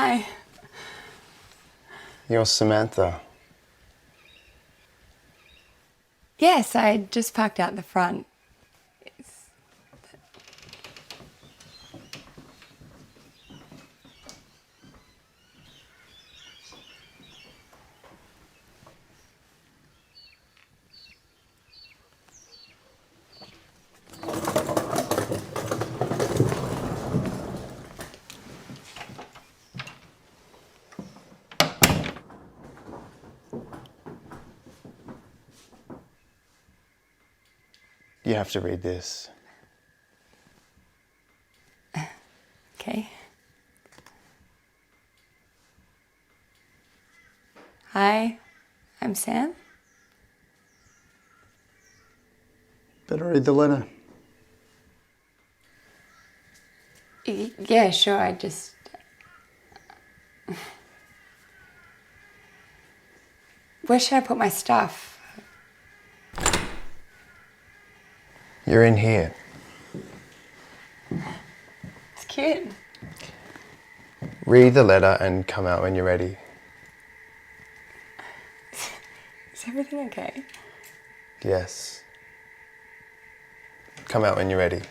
Hi. You're Samantha. Yes, I just parked out the front. You have to read this. Okay. Hi, I'm Sam. Better read the letter. Yeah, sure, I just... Where should I put my stuff? You're in here. It's cute. Read the letter and come out when you're ready. Is everything okay? Yes. Come out when you're ready.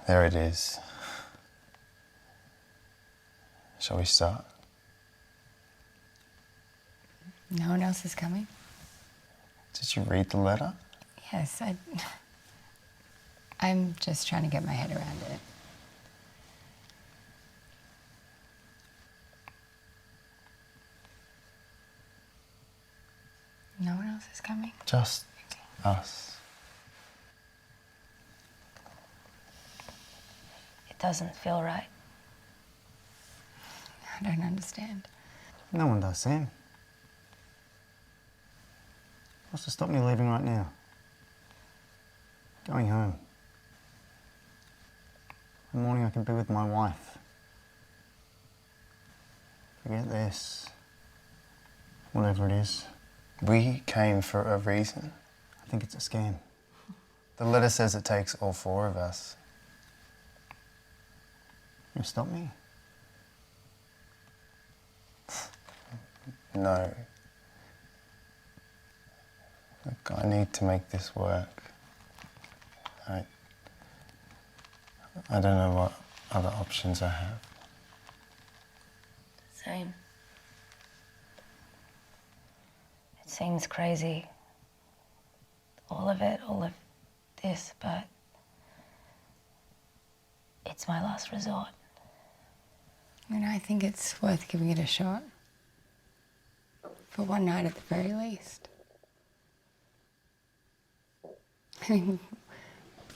There it is. Shall we start? No one else is coming? Did you read the letter? Yes, I'm just trying to get my head around it. No one else is coming? Just us. It doesn't feel right. I don't understand. No one does, Sam. What's to stop me leaving right now? Going home. In the morning I can be with my wife. Forget this. Whatever it is. We came for a reason. I think it's a scam. The letter says it takes all four of us. You stop me? No. Look, I need to make this work. I don't know what other options I have. Same. It seems crazy. All of it, all of this, but it's my last resort. I think it's worth giving it a shot. For one night at the very least. I mean,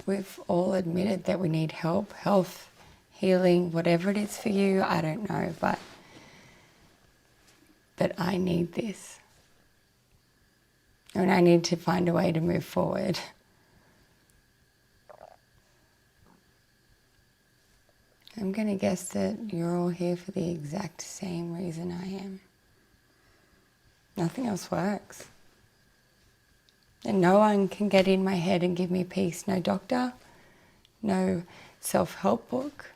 we've all admitted that we need help, health, healing, whatever it is for you, I don't know, but I need this. And I need to find a way to move forward. I'm gonna guess that you're all here for the exact same reason I am. Nothing else works. And no one can get in my head and give me peace. No doctor, no self-help book,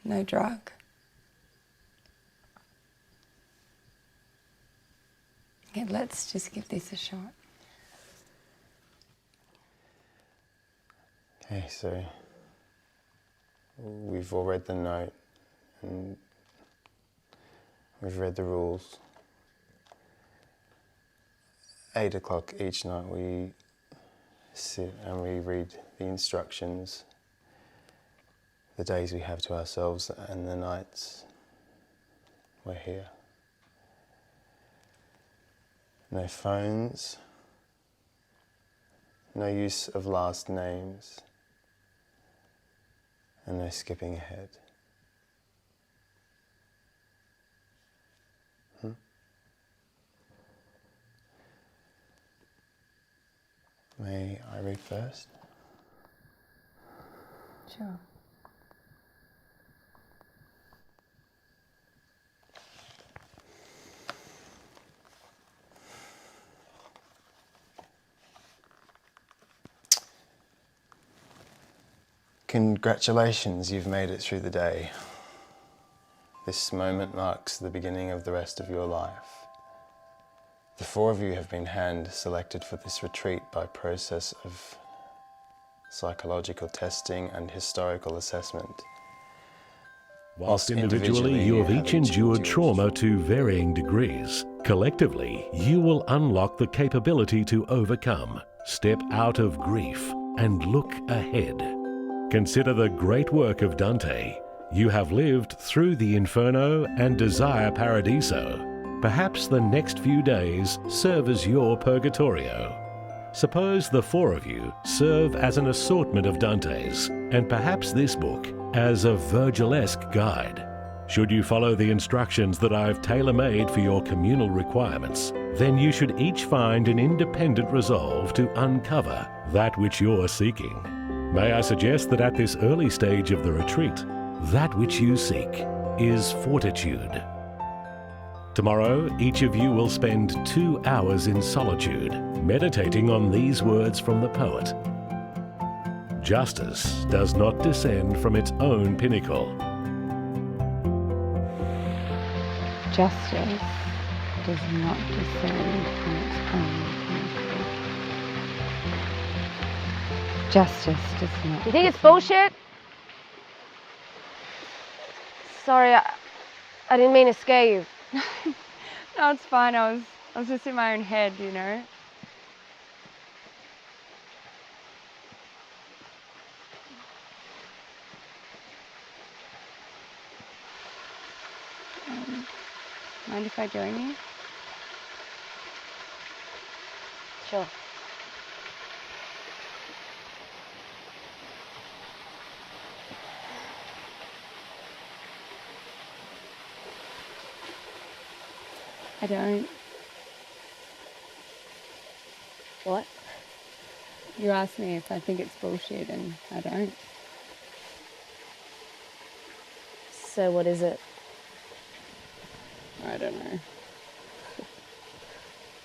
no drug. Yeah, let's just give this a shot. Okay, so we've all read the note and we've read the rules. 8 o'clock each night we sit and we read the instructions the days we have to ourselves and the nights we're here. No phones, no use of last names, and no skipping ahead. May I read first? Sure. Congratulations, you've made it through the day. This moment marks the beginning of the rest of your life. The 4 of you have been hand-selected for this retreat by process of psychological testing and historical assessment. Whilst individually you have each endured trauma to varying degrees, collectively you will unlock the capability to overcome, step out of grief, and look ahead. Consider the great work of Dante. You have lived through the Inferno and desire Paradiso. Perhaps the next few days serve as your Purgatorio. Suppose the 4 of you serve as an assortment of Dantes, and perhaps this book as a Virgilesque guide. Should you follow the instructions that I've tailor-made for your communal requirements, then you should each find an independent resolve to uncover that which you're seeking. May I suggest that at this early stage of the retreat, that which you seek is fortitude. Tomorrow, each of you will spend 2 hours in solitude, meditating on these words from the poet. Justice does not descend from its own pinnacle. Justice does not descend from its own pinnacle. Justice does not. You think it's bullshit? Sorry, I didn't mean to scare you. No, it's fine. I was just in my own head, you know. Mind if I join you? Sure. I don't. What? You asked me if I think it's bullshit, and I don't. So what is it? I don't know.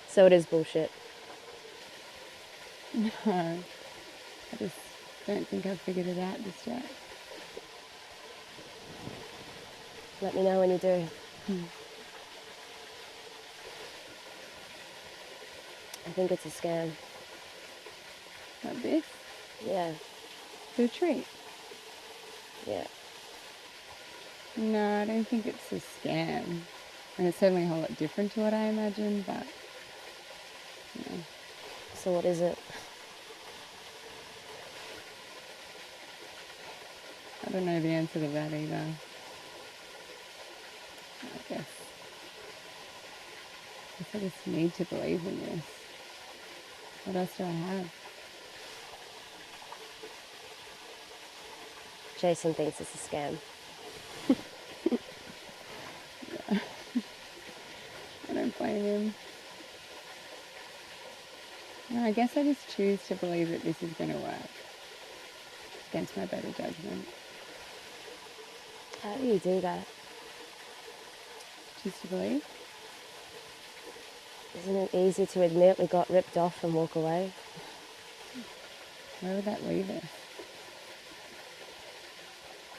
So it is bullshit. No. I just don't think I've figured it out just yet. Let me know when you do. I think it's a scam. Like this? Yeah, The retreat? yeah. No, I don't think it's a scam. And it's certainly a whole lot different to what I imagined, but, you know. So what is it? I don't know the answer to that either. I guess I just need to believe in this. What else do I have? Jason thinks it's a scam. I don't blame him. No, I guess I just choose to believe that this is going to work against my better judgment. How do you do that? Choose to believe? Isn't it easy to admit we got ripped off and walk away? Where would that leave us?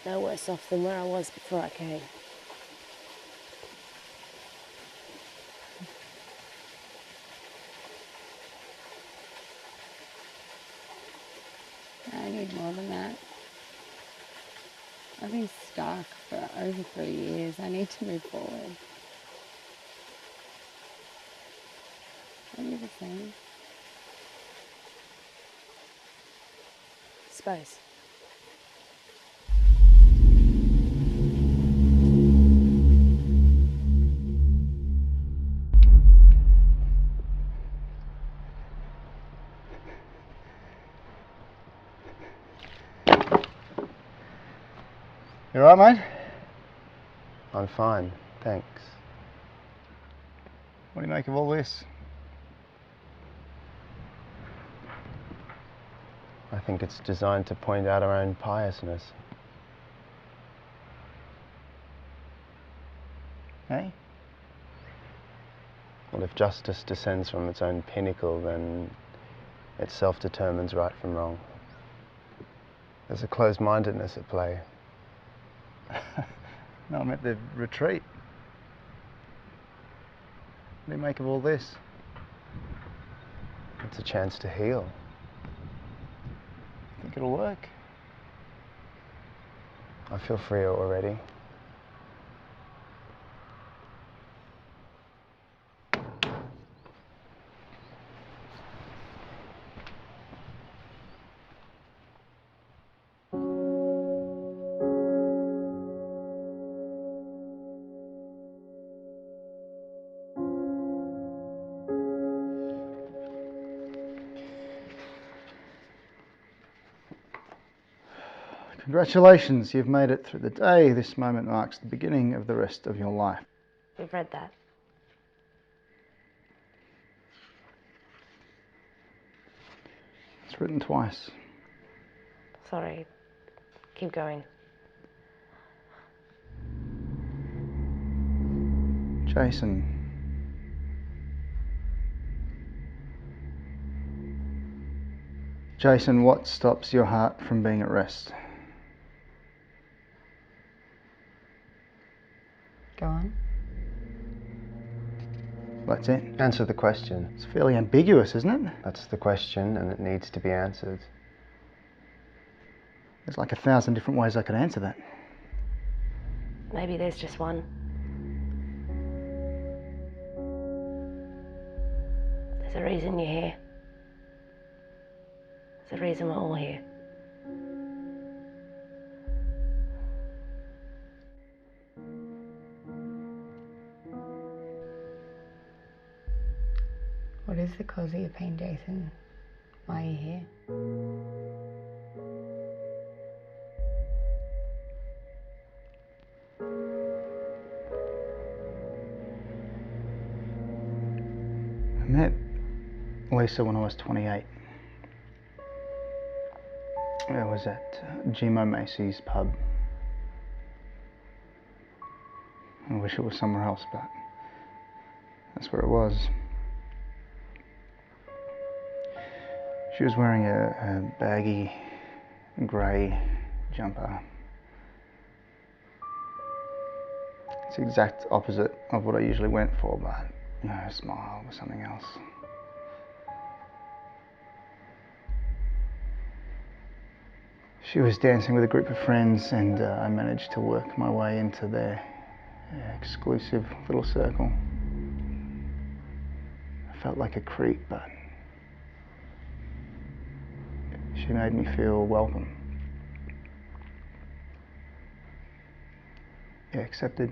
No worse off than where I was before I came. I need more than that. I've been stuck for over 3 years. I need to move forward. Are you the same? Suppose. right, mate? I'm fine, thanks. What do you make of all this? I think it's designed to point out our own piousness. Hey? Well, if justice descends from its own pinnacle, then it self-determines right from wrong. There's a closed-mindedness at play. No, I'm at the retreat. What do you make of all this? It's a chance to heal. Think it'll work? I feel freer already. Congratulations, you've made it through the day. This moment marks the beginning of the rest of your life. We've read that. It's written twice. Sorry. Keep going. Jason. Jason, what stops your heart from being at rest? Go on. That's it. Answer the question. It's fairly ambiguous, isn't it? That's the question, and it needs to be answered. There's like 1,000 different ways I could answer that. Maybe there's just one. There's a reason you're here. There's a reason we're all here. What is the cause of your pain, Jason? Why are you here? I met Lisa when I was 28. I was at Gmo Macy's pub. I wish it was somewhere else, but that's where it was. She was wearing a baggy grey jumper. It's the exact opposite of what I usually went for, but you know, a smile or something else. She was dancing with a group of friends, and I managed to work my way into their exclusive little circle. I felt like a creep, but she made me feel welcome. Yeah, accepted.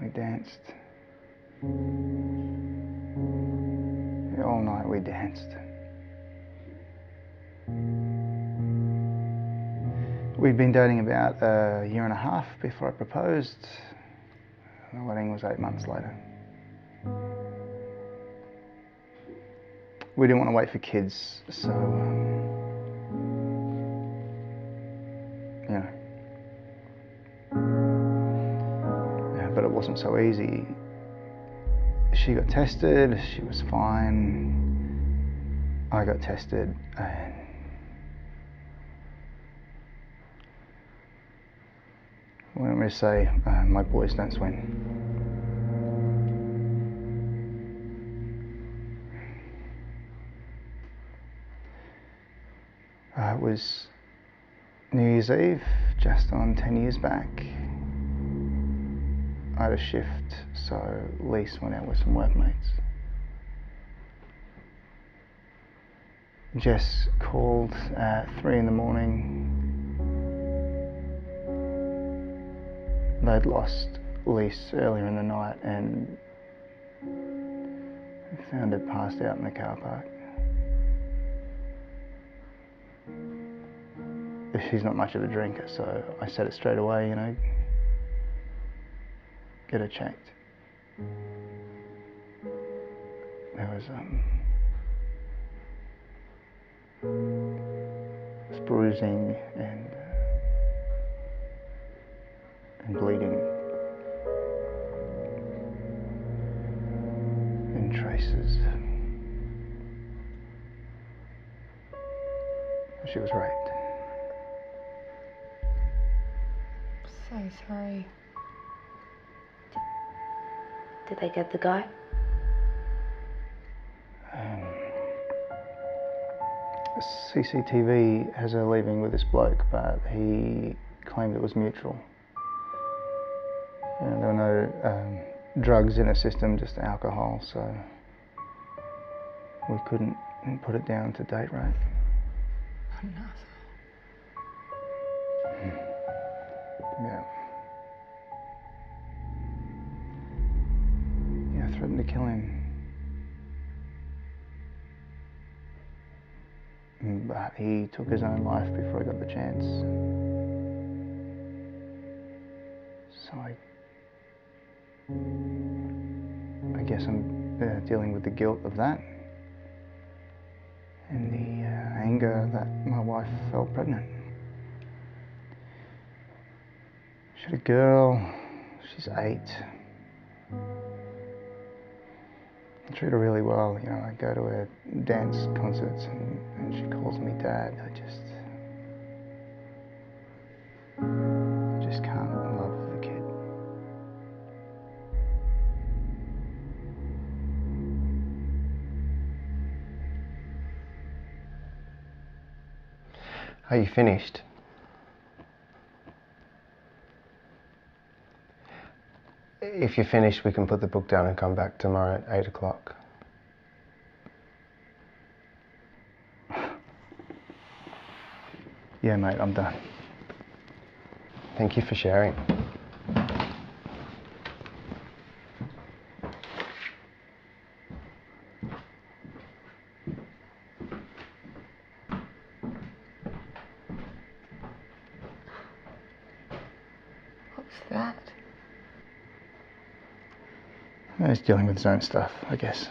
We danced. Yeah, all night we danced. We'd been dating about a year and a half before I proposed. The wedding was 8 months later. We didn't want to wait for kids, so, you know. Yeah, but it wasn't so easy. She got tested, she was fine. I got tested, and what am I going to say? My boys don't swim. It was New Year's Eve, just on 10 years back. I had a shift, so Lise went out with some workmates. Jess called at 3 in the morning. They'd lost Lise earlier in the night and found her passed out in the car park. she's not much of a drinker, so I said it straight away, you know, get her checked. There was bruising and bleeding and traces. She was raped. So sorry. Did they get the guy? CCTV has her leaving with this bloke, but he claimed it was mutual. You know, there were no drugs in her system, just alcohol, so we couldn't put it down to date rape. Oh, no. Yeah. Yeah, I threatened to kill him. But he took his own life before he got the chance. So I guess I'm dealing with the guilt of that and the anger that my wife fell pregnant. She had a girl, she's 8. I treat her really well, you know, I go to her dance concerts and she calls me dad. I just can't love the kid. Are you finished? If you're finished, we can put the book down and come back tomorrow at 8 o'clock. Yeah, mate, I'm done. Thank you for sharing. What's that? He's dealing with his own stuff, I guess.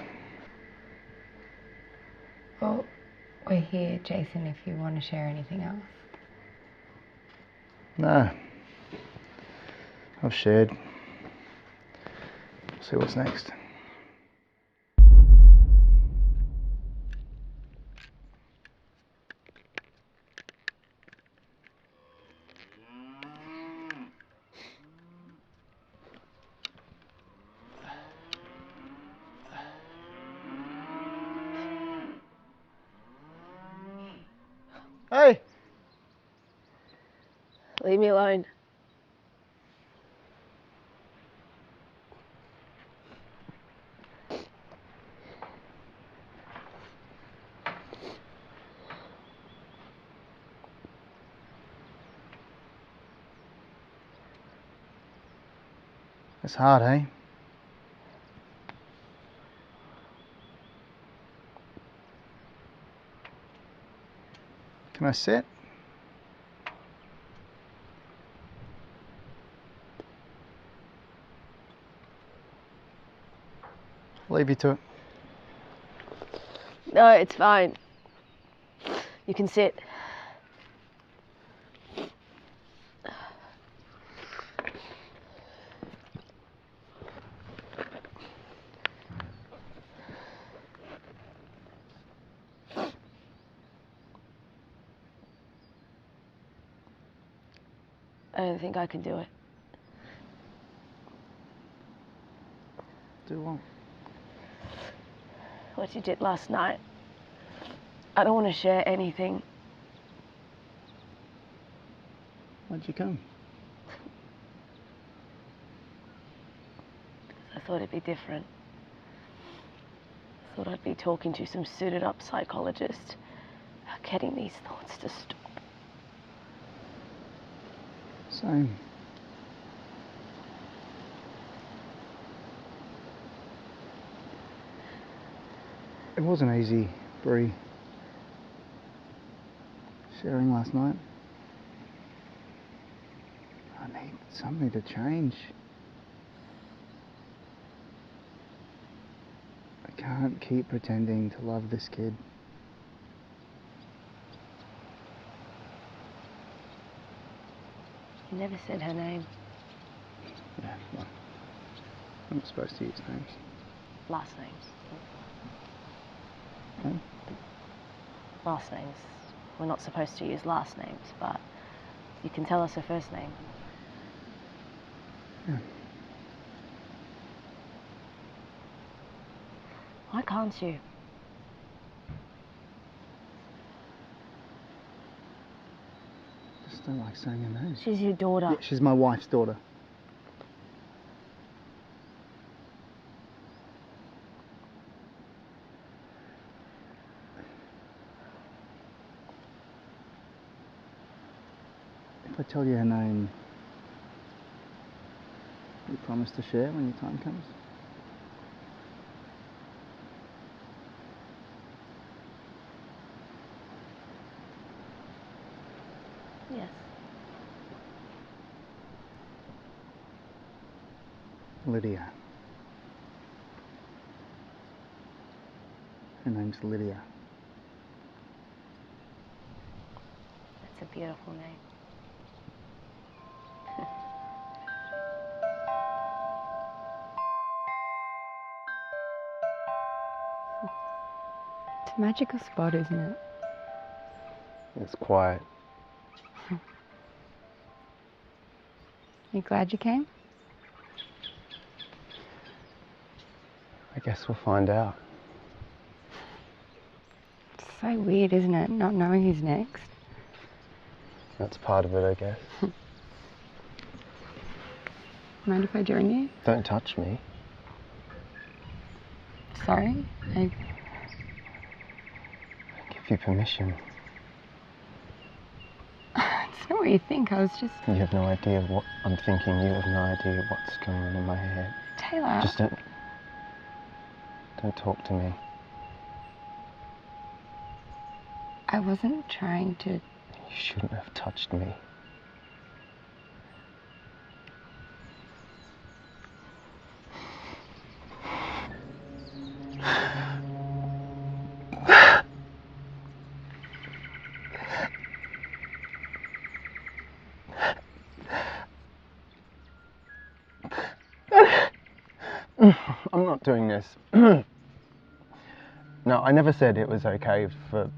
Well, we're here, Jason, if you want to share anything else. No. I've shared. See what's next. Hey! Leave me alone. It's hard, eh? Can I sit? Leave you to it. No, it's fine. You can sit. I don't think I can do it. Do what? What you did last night. I don't want to share anything. Why'd you come? I thought it'd be different. I thought I'd be talking to some suited up psychologist about getting these thoughts to stop. Same. It wasn't easy, Bree, sharing last night. something to change. I can't keep pretending to love this kid. You never said her name. Yeah, well, I'm not supposed to use names. Last names. Okay? Last names. We're not supposed to use last names, but you can tell us her first name. Yeah. Why can't you? Just don't like saying her name. She's your daughter. Yeah, she's my wife's daughter. If I tell you her name, you promise to share when your time comes? Yes. Lydia. Her name's Lydia. That's a beautiful name. It's a magical spot, isn't it? It's quiet. You glad you came? I guess we'll find out. It's so weird, isn't it? Not knowing who's next. That's part of it, I guess. Mind if I join you? Don't touch me. Sorry? I Give you permission. It's not what you think. I was just... You have no idea what I'm thinking. You have no idea what's going on in my head. Taylor. Just don't talk to me. I wasn't trying to... You shouldn't have touched me. I'm not doing this. No, I never said it was okay for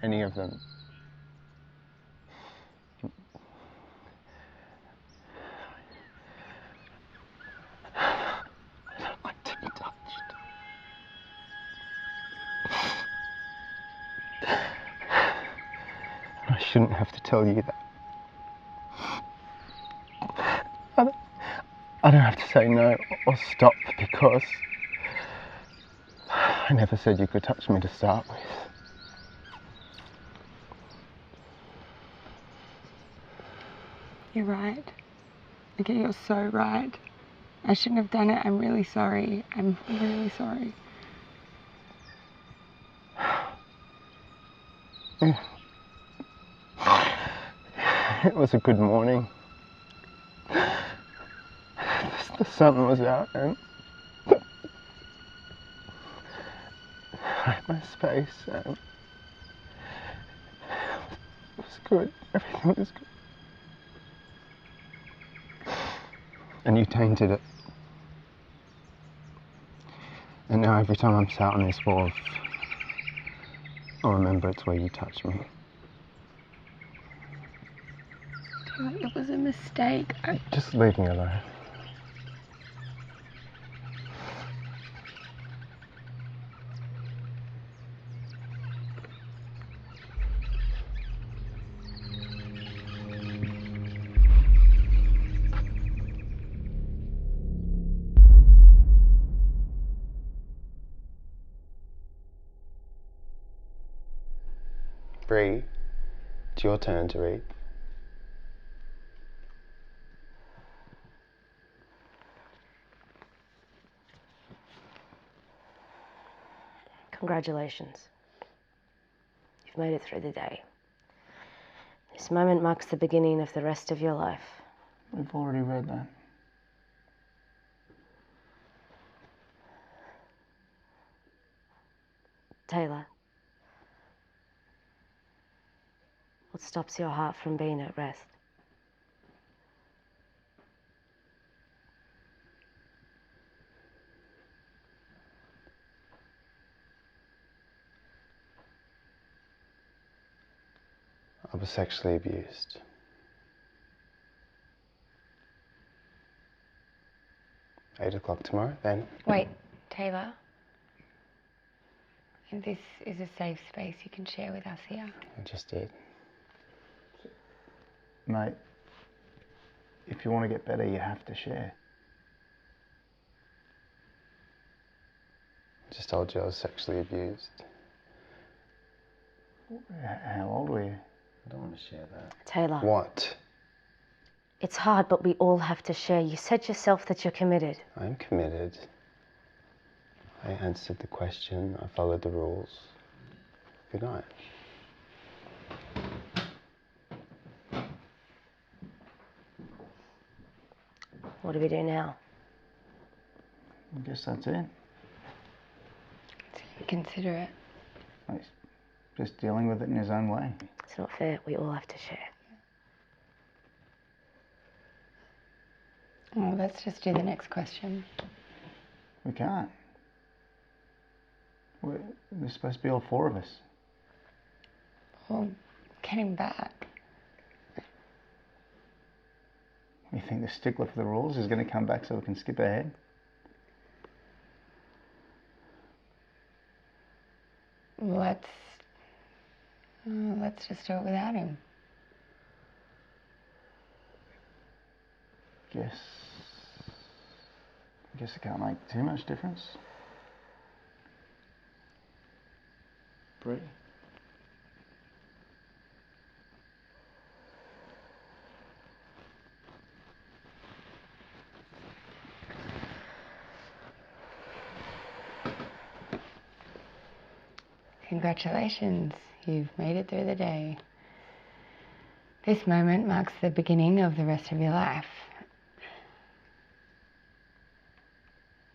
any of them. I don't like to be touched. I shouldn't have to tell you that. I don't have to say no or stop because I never said you could touch me to start with. You're right. Okay, you're so right. I shouldn't have done it. I'm really sorry. I'm really sorry. It was a good morning. The sun was out and I had my space and it was good. Everything was good. And you tainted it. And now every time I'm sat on this wharf, I'll remember it's where you touched me. It was a mistake. Just leave me alone. Bree, it's your turn to read. Congratulations. You've made it through the day. This moment marks the beginning of the rest of your life. We've already read that. Taylor, what stops your heart from being at rest? I was sexually abused. Eight o'clock tomorrow, then. Wait, Taylor. This is a safe space you can share with us here. I just did. Mate, if you want to get better, you have to share. I just told you I was sexually abused. How old were you? I don't want to share that. Taylor. What? It's hard, but we all have to share. You said yourself that you're committed. I'm committed. I answered the question. I followed the rules. Good night. What do we do now? I guess that's it. Consider it. He's just dealing with it in his own way. It's not fair. We all have to share. Oh, let's just do the next question. We can't. There's supposed to be all four of us. Well, get him back. You think the stickler for the rules is going to come back so we can skip ahead? Let's just do it without him. Guess it can't make too much difference. Bree? Congratulations, you've made it through the day. This moment marks the beginning of the rest of your life.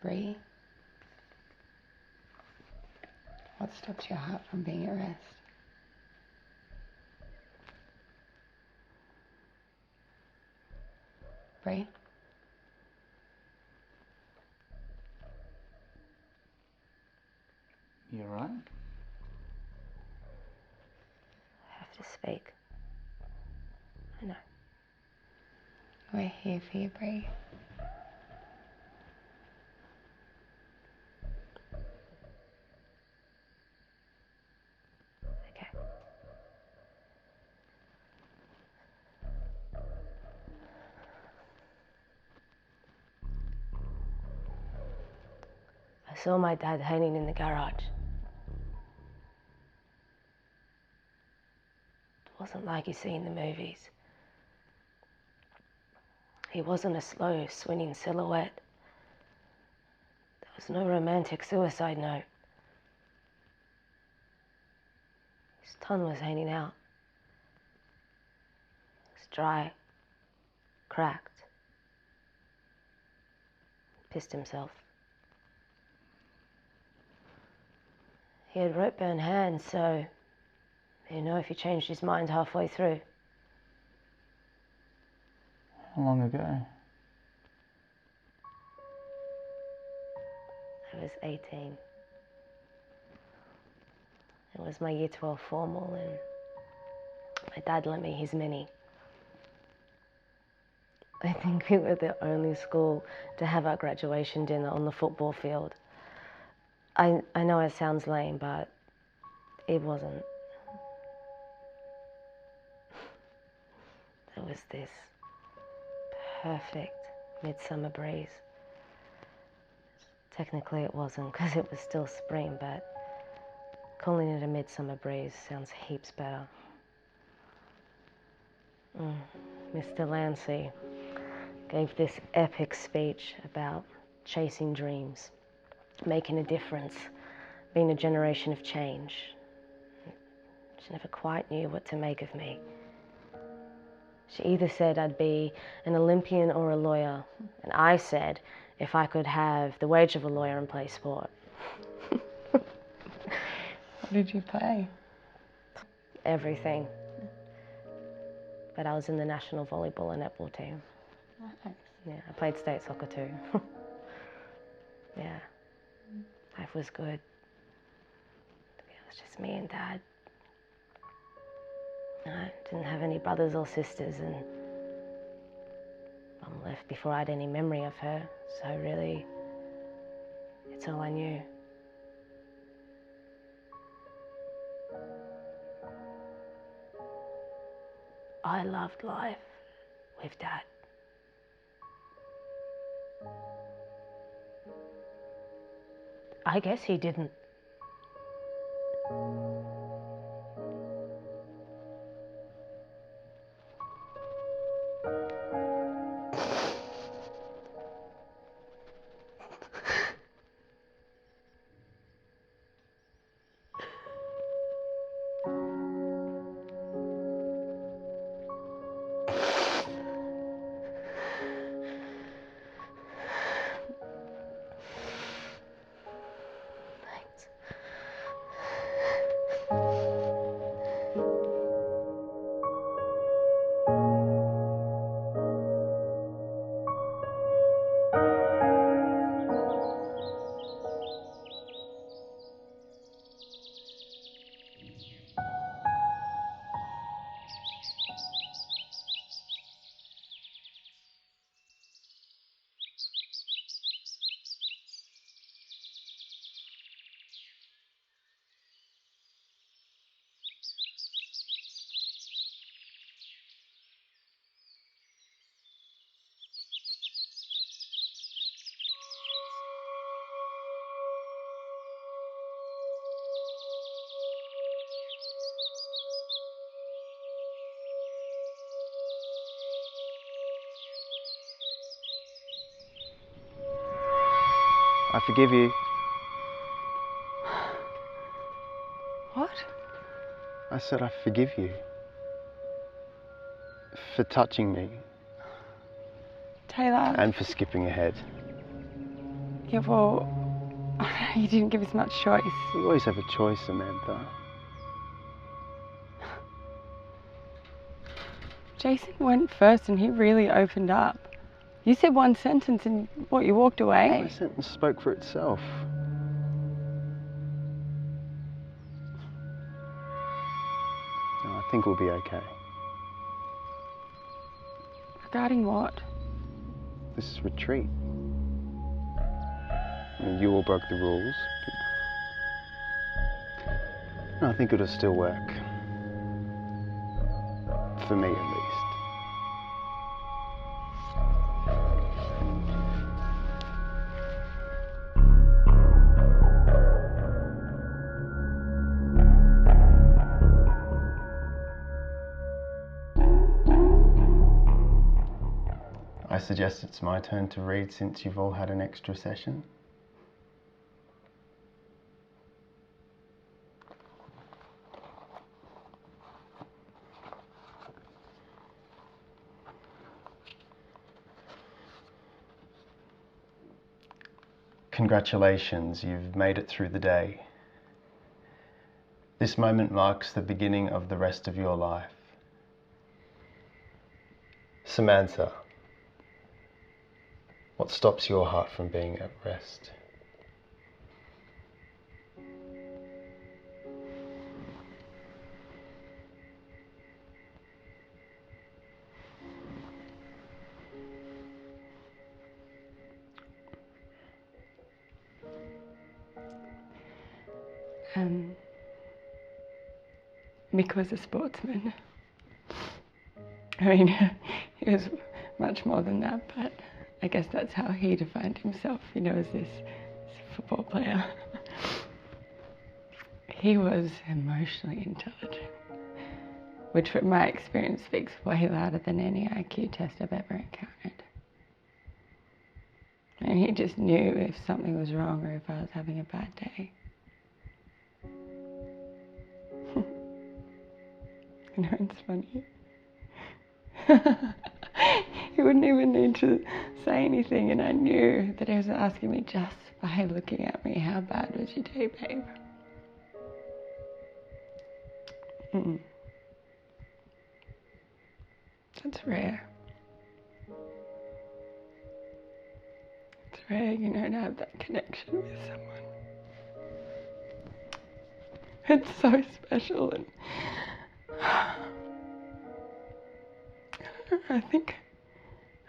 Bree, what stops your heart from being at rest? Bree? You all right? I have to speak. I know. We're here for you, Bree. Okay. I saw my dad hanging in the garage. It wasn't like you see in the movies. He wasn't a slow, swinging silhouette. There was no romantic suicide note. His tongue was hanging out. It was dry, cracked. He pissed himself. He had rope burn hands, so you know if he changed his mind halfway through. How long ago? I was 18. It was my year 12 formal, and my dad lent me his mini. I think we were the only school to have our graduation dinner on the football field. I know it sounds lame, but it wasn't. There was this perfect midsummer breeze. Technically it wasn't, because it was still spring, but calling it a midsummer breeze sounds heaps better. Mr. Lancy gave this epic speech about chasing dreams, making a difference, being a generation of change. She never quite knew what to make of me. She either said I'd be an Olympian or a lawyer, and I said if I could have the wage of a lawyer and play sport. What did you play? Everything. But I was in the national volleyball and netball team. Nice. Yeah, I played state soccer too. Yeah, life was good. It was just me and Dad. I didn't have any brothers or sisters, and Mum left before I had any memory of her, so really, it's all I knew. I loved life with Dad. I guess he didn't. Thanks. I forgive you. What? I said I forgive you. For touching me Taylor. and for skipping ahead. Yeah, well, you didn't give us much choice. You always have a choice, Samantha. Jason went first and he really opened up. You said one sentence and what, you walked away? My sentence spoke for itself. No, I think we'll be okay. Regarding what? This retreat. I mean, you all broke the rules. No, I think it'll still work. For me, at least. I suggest it's my turn to read since you've all had an extra session. Congratulations, you've made it through the day. This moment marks the beginning of the rest of your life. Samantha, what stops your heart from being at rest? Mick was a sportsman. I mean, he was much more than that, but I guess that's how he defined himself, you know, as this football player. He was emotionally intelligent, which from my experience speaks way louder than any IQ test I've ever encountered. And he just knew if something was wrong or if I was having a bad day. You know, it's funny. He wouldn't even need to say anything, and I knew that he was asking me just by looking at me, how bad was your day, babe? That's rare. It's rare, you know, to have that connection with someone. It's so special, and I think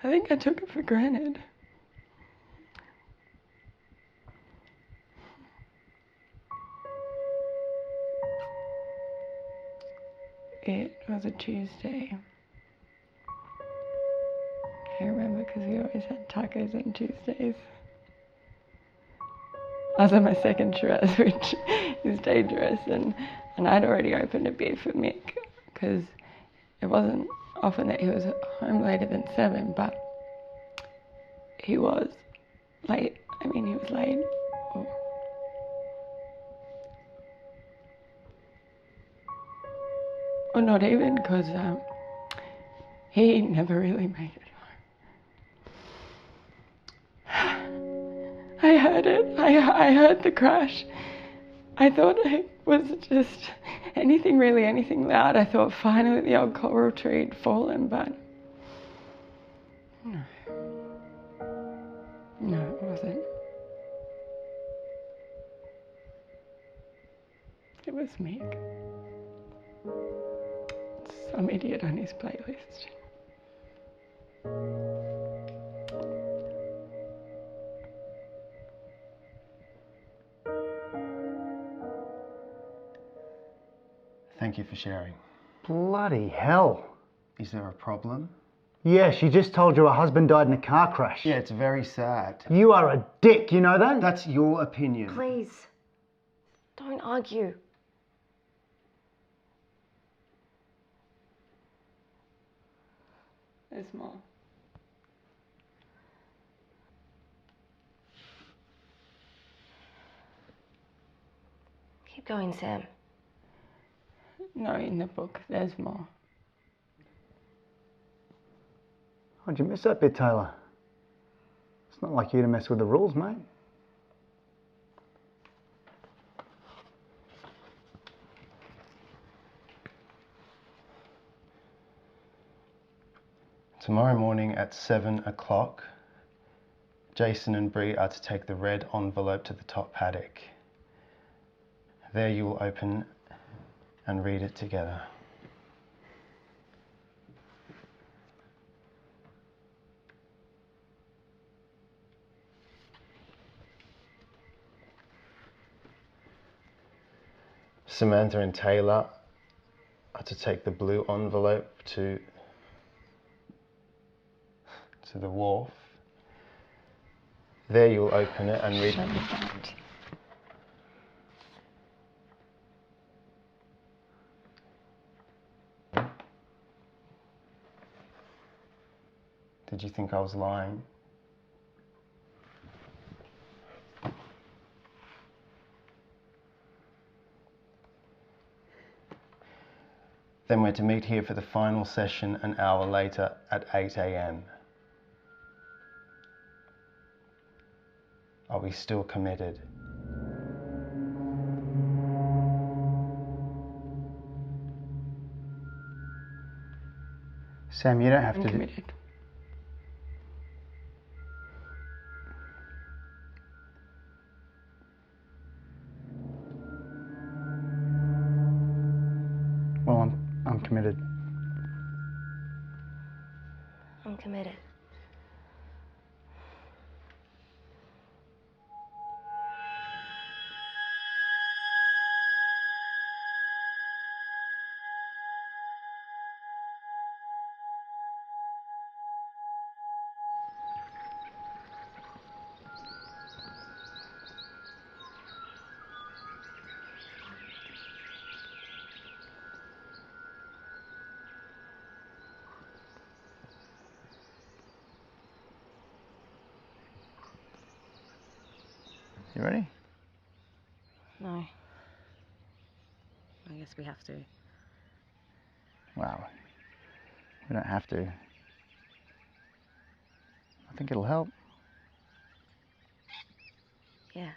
I took it for granted. It was a Tuesday. I remember because we always had tacos on Tuesdays. I was on my second Shiraz, which is dangerous, and I'd already opened a beer for Mick because it wasn't often that he was home later than 7, but he was late. I mean, he was late. Or not even, because he never really made it home. I heard it. I heard the crash. I thought it was just anything loud. I thought finally the old coral tree had fallen, but no, it wasn't. It was Mick. Some idiot on his playlist. Thank you for sharing. Bloody hell. Is there a problem? Yeah, she just told you her husband died in a car crash. Yeah, it's very sad. You are a dick, you know that? That's your opinion. Please, don't argue. There's more. Keep going, Sam. No, in the book, there's more. How'd you miss that bit, Taylor? It's not like you to mess with the rules, mate. Tomorrow morning at 7 o'clock, Jason and Bree are to take the red envelope to the top paddock. There you will open and read it together. Samantha and Taylor are to take the blue envelope to the wharf. There you'll open it and read. Show me that. Did you think I was lying? Then we're to meet here for the final session an hour later at 8 a.m. Are we still committed? Sam, you don't have I'm to committed. Well, I'm committed. I'm committed. You ready? No. I guess we have to. Wow. We don't have to. I think it'll help. Yeah.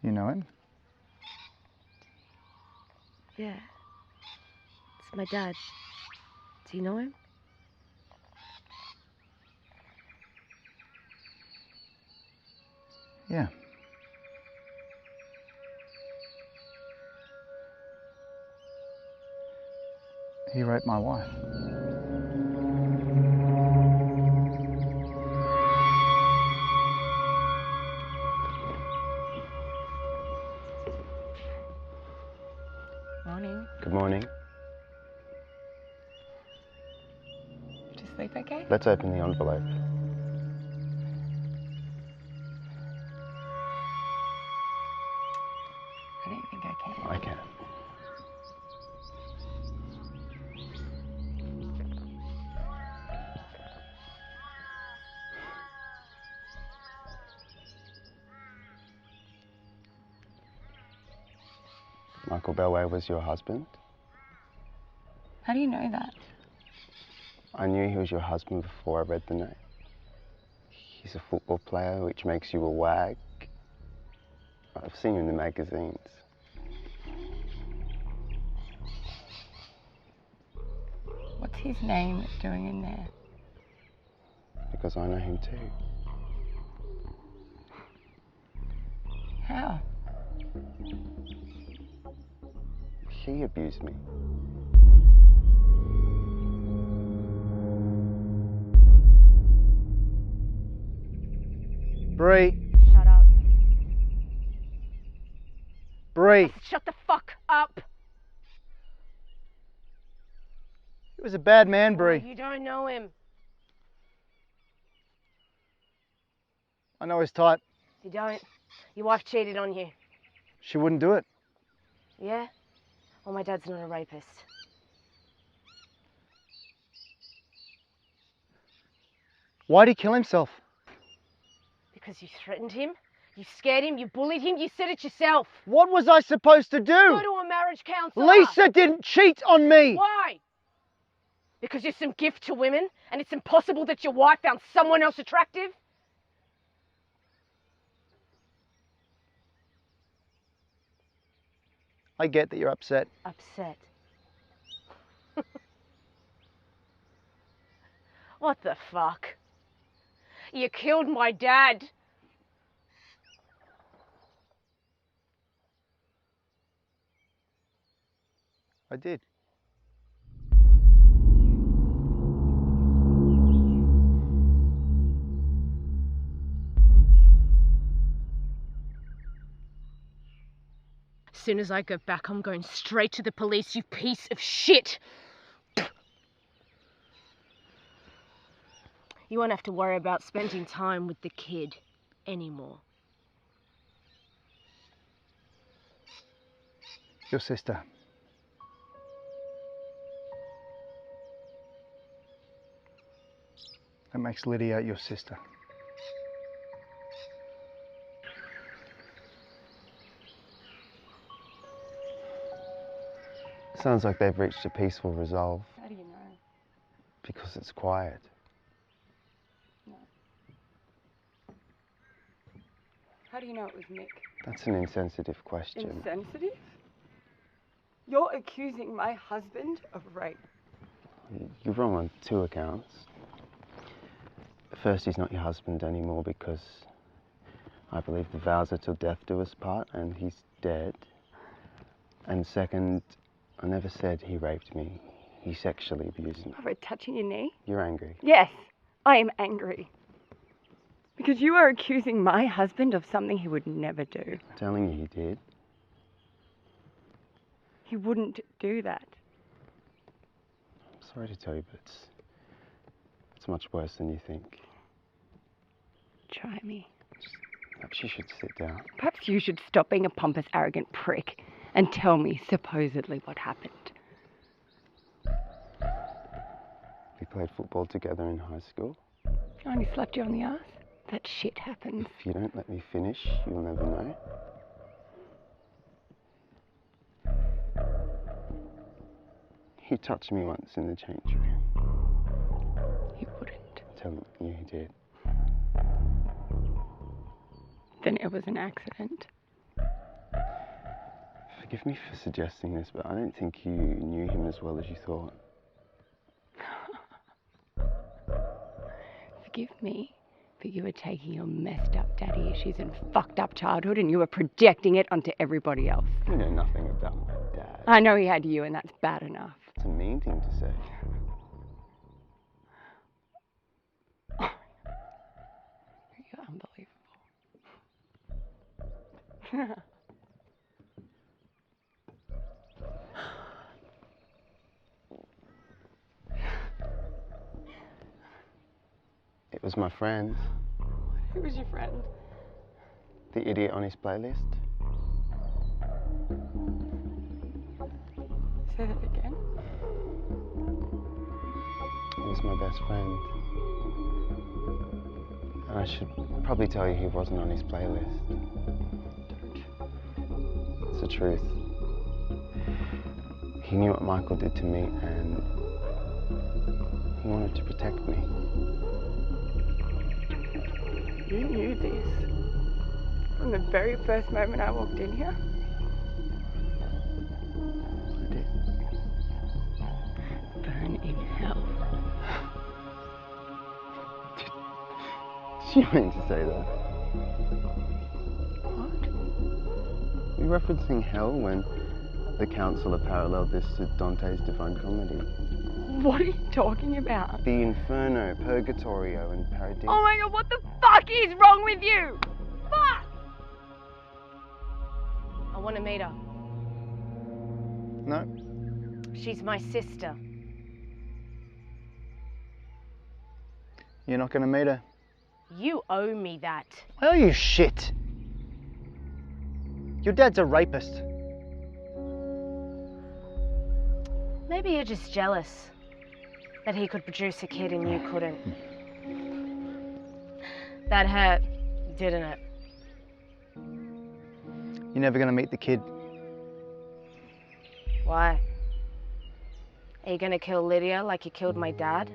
You know him? Yeah. It's my dad. Do you know him? Yeah. He raped my wife. Morning. Good morning. Did you sleep okay? Let's open the envelope. I don't think I can. I can. Michael Belway was your husband? How do you know that? I knew he was your husband before I read the note. He's a football player, which makes you a wag. I've seen you in the magazines. What's his name doing in there? Because I know him too. How? He abused me. Bree! Shut up. Bree! Shut the fuck up. He was a bad man, Bree. You don't know him. I know his type. You don't. Your wife cheated on you. She wouldn't do it. Yeah? Well, my dad's not a rapist. Why'd he kill himself? Because you threatened him, you scared him, you bullied him, you said it yourself. What was I supposed to do? Go to a marriage counsellor. Lisa didn't cheat on me! Why? Because you're some gift to women and it's impossible that your wife found someone else attractive? I get that you're upset. Upset. What the fuck? You killed my dad. I did. As soon as I go back, I'm going straight to the police, you piece of shit. You won't have to worry about spending time with the kid anymore. Your sister. That makes Lydia your sister. Sounds like they've reached a peaceful resolve. How do you know? Because it's quiet. No. How do you know it was Mick? That's an insensitive question. Insensitive? You're accusing my husband of rape. You're wrong on two accounts. First, he's not your husband anymore because I believe the vows are till death do us part and he's dead. And second, I never said he raped me. He sexually abused me. Over touching your knee? You're angry. Yes, I am angry. Because you are accusing my husband of something he would never do. I'm telling you he did. He wouldn't do that. I'm sorry to tell you, but it's much worse than you think. Try me. Perhaps you should sit down. Perhaps you should stop being a pompous, arrogant prick and tell me supposedly what happened. We played football together in high school. I only slapped you on the ass. That shit happens. If you don't let me finish, you'll never know. He touched me once in the change room. You wouldn't. Tell me, yeah, he did. Then it was an accident. Forgive me for suggesting this, but I don't think you knew him as well as you thought. Forgive me, but you were taking your messed up daddy issues and fucked up childhood and you were projecting it onto everybody else. You know nothing about my dad. I know he had you and that's bad enough. It's a mean thing to say. You're unbelievable. It was my friend. Who was your friend? The idiot on his playlist. Say that again. He was my best friend. And I should probably tell you he wasn't on his playlist. It's the truth. He knew what Michael did to me and he wanted to protect me. You knew this from the very first moment I walked in here? I did. Burn in hell. Did you mean to say that? What? Are you referencing hell when the counsellor paralleled this to Dante's Divine Comedy? What are you talking about? The Inferno, Purgatorio, and Paradise. Oh my god, what the fuck is wrong with you? Fuck! I want to meet her. No. She's my sister. You're not going to meet her? You owe me that. I owe you shit. Your dad's a rapist. Maybe you're just jealous that he could produce a kid and you couldn't. That hurt, didn't it? You're never going to meet the kid. Why? Are you gonna kill Lydia like you killed my dad?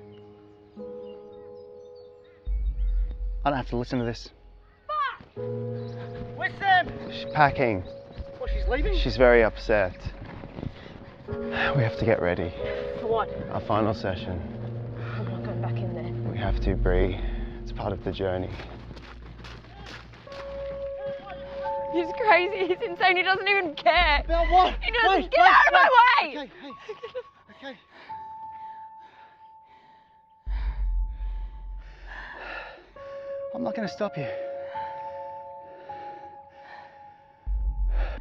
I don't have to listen to this. Where's Sam? She's packing. What, she's leaving? She's very upset. We have to get ready. For what? Our final session. I'm not going back in there. We have to, Bree. It's part of the journey. He's crazy, he's insane, he doesn't even care. About what? He doesn't Wait, get out of my way! Okay, hey. Okay. I'm not going to stop you.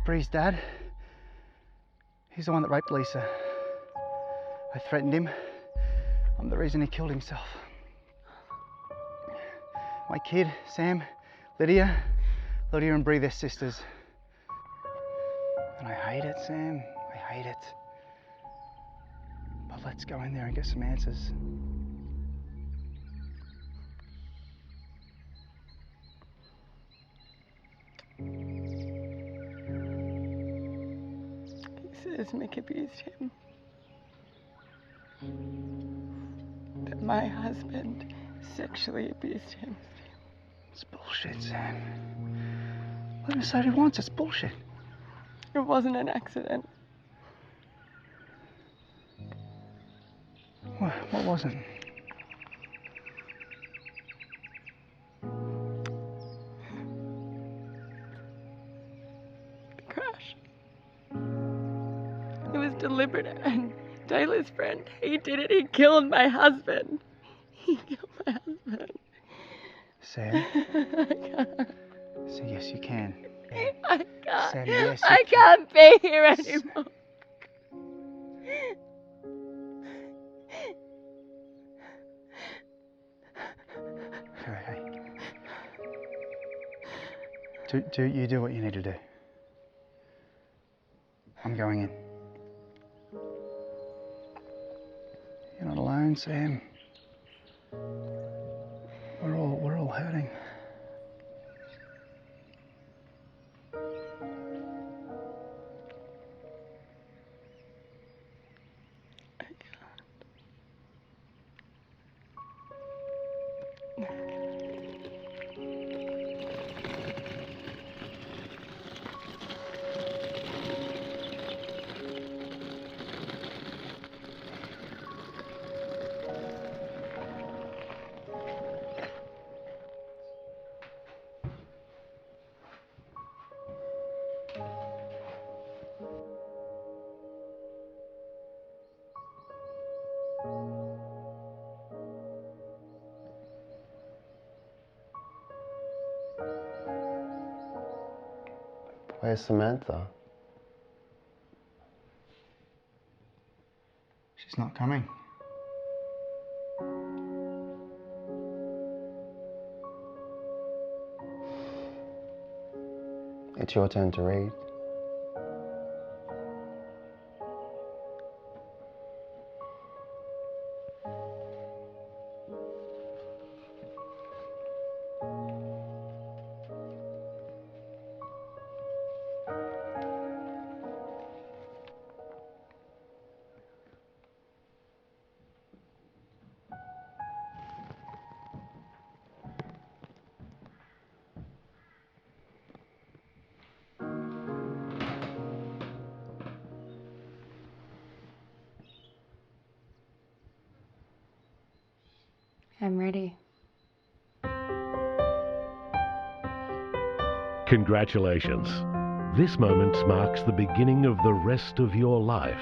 Bree's dad, he's the one that raped Lisa. I threatened him. I'm the reason he killed himself. My kid, Sam, Lydia and Bree, they're sisters. And I hate it, Sam. I hate it. But let's go in there and get some answers. He says Mick abused him. That my husband sexually abused him. It's bullshit, Sam. Let him say what he wants, it's bullshit. It wasn't an accident. What wasn't? The crash. It was deliberate and Taylor's friend, he did it, he killed my husband. He killed my husband. Sam? I can't. So yes, you can. I can't. Sam, yes, you I can. can't be here anymore. Okay. You do what you need to do. I'm going in. You're not alone, Sam. hurting. Where's Samantha? She's not coming. It's your turn to read. I'm ready. Congratulations. This moment marks the beginning of the rest of your life.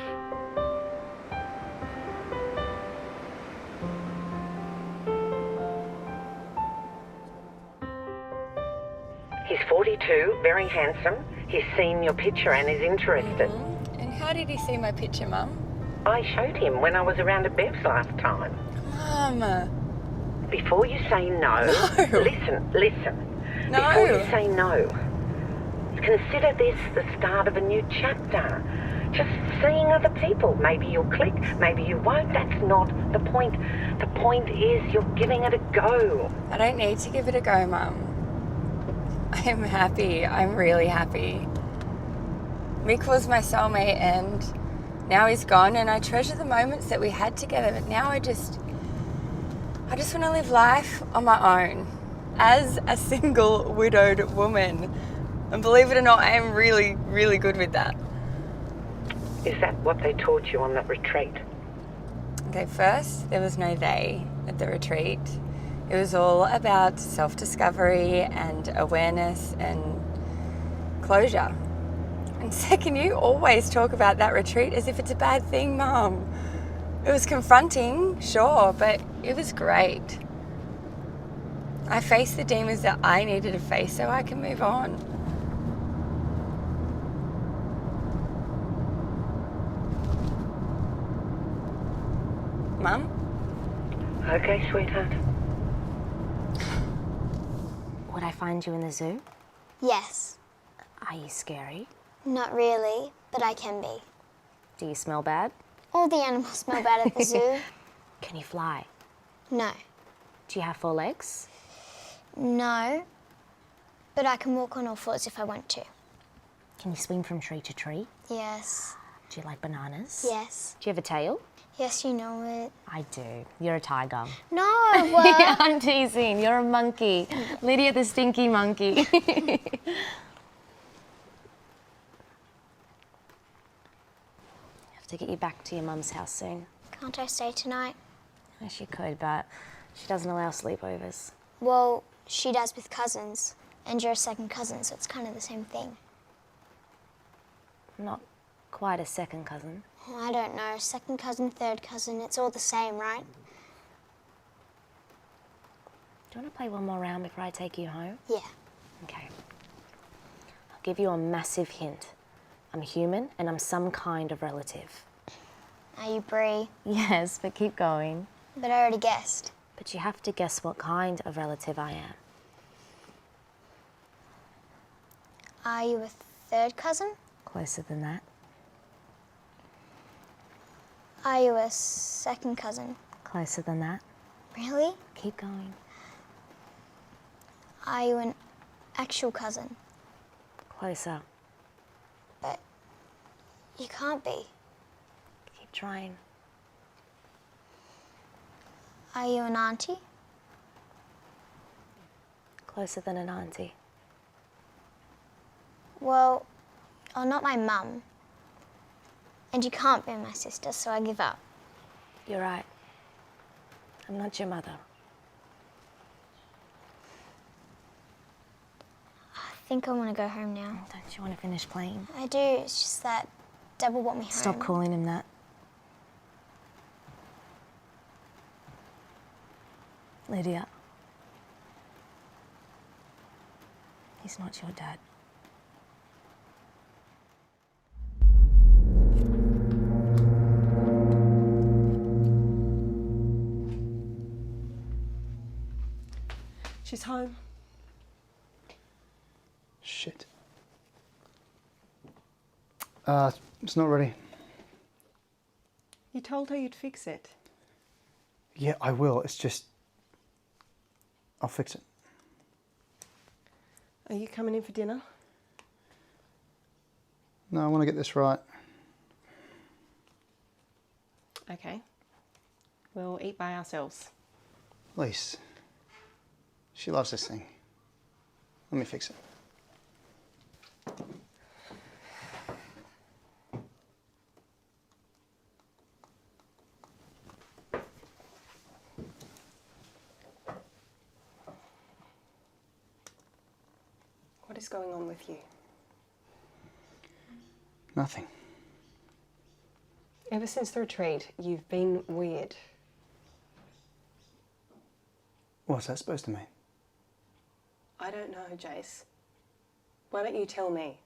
He's 42, very handsome. He's seen your picture and is interested. And how did he see my picture, Mum? I showed him when I was around at Bev's last time. Mum. Before you say no, listen. No. Before you say no, consider this the start of a new chapter. Just seeing other people. Maybe you'll click, maybe you won't. That's not the point. The point is you're giving it a go. I don't need to give it a go, Mum. I'm happy. I'm really happy. Mick was my soulmate and now he's gone, and I treasure the moments that we had together, but now I just want to live life on my own as a single widowed woman. And believe it or not, I am really, really good with that. Is that what they taught you on that retreat? Okay, first, there was no they at the retreat. It was all about self-discovery and awareness and closure. And second, you always talk about that retreat as if it's a bad thing, Mum. It was confronting, sure, but it was great. I faced the demons that I needed to face so I can move on. Mum? Okay, sweetheart. Would I find you in the zoo? Yes. Are you scary? Not really, but I can be. Do you smell bad? All the animals smell bad at the zoo. Can you fly? No. Do you have 4 legs? No. But I can walk on all fours if I want to. Can you swing from tree to tree? Yes. Do you like bananas? Yes. Do you have a tail? Yes, you know it. I do. You're a tiger. No, well... I'm teasing. You're a monkey. Lydia the stinky monkey. I have to get you back to your mum's house soon. Can't I stay tonight? Yes, you could, but she doesn't allow sleepovers. Well, she does with cousins. And you're a second cousin, so it's kind of the same thing. Not quite a second cousin. Oh, I don't know. Second cousin, third cousin, it's all the same, right? Do you want to play one more round before I take you home? Yeah. Okay. I'll give you a massive hint. I'm human and I'm some kind of relative. Are you Bree? Yes, but keep going. But I already guessed. But you have to guess what kind of relative I am. Are you a third cousin? Closer than that. Are you a second cousin? Closer than that. Really? Keep going. Are you an actual cousin? Closer. But you can't be. Keep trying. Are you an auntie? Closer than an auntie. Well, not my mum. And you can't be my sister, so I give up. You're right. I'm not your mother. I think I want to go home now. Don't you want to finish playing? I do, it's just that Dad will want me home. Stop calling him that. Lydia. He's not your dad. She's home. Shit. It's not ready. You told her you'd fix it. Yeah, I will. It's just... I'll fix it. Are you coming in for dinner? No, I want to get this right. Okay. We'll eat by ourselves. Lise, she loves this thing. Let me fix it. What is going on with you? Nothing. Ever since the retreat, you've been weird. What's that supposed to mean? I don't know, Jace. Why don't you tell me?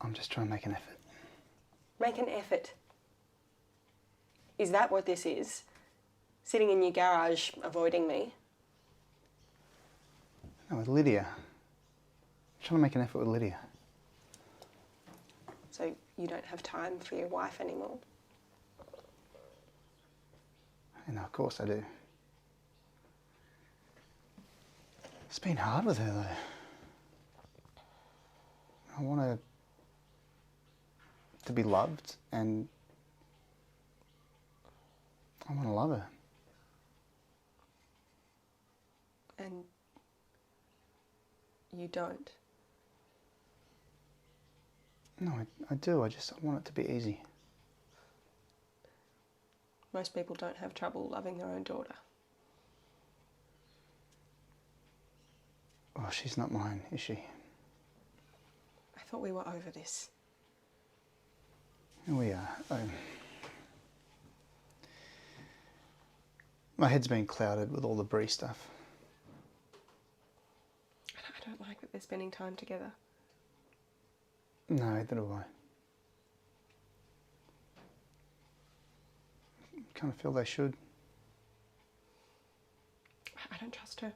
I'm just trying to make an effort. Make an effort. Is that what this is? Sitting in your garage, avoiding me? No, with Lydia. I'm trying to make an effort with Lydia. So you don't have time for your wife anymore? No, of course I do. It's been hard with her, though. I want her to be loved, and I want to love her. And you don't? No, I do. I want it to be easy. Most people don't have trouble loving their own daughter. Oh, she's not mine, is she? I thought we were over this. Here we are. My head's been clouded with all the Brie stuff. I don't like that they're spending time together. No, neither do I. Kind of feel they should. I don't trust her.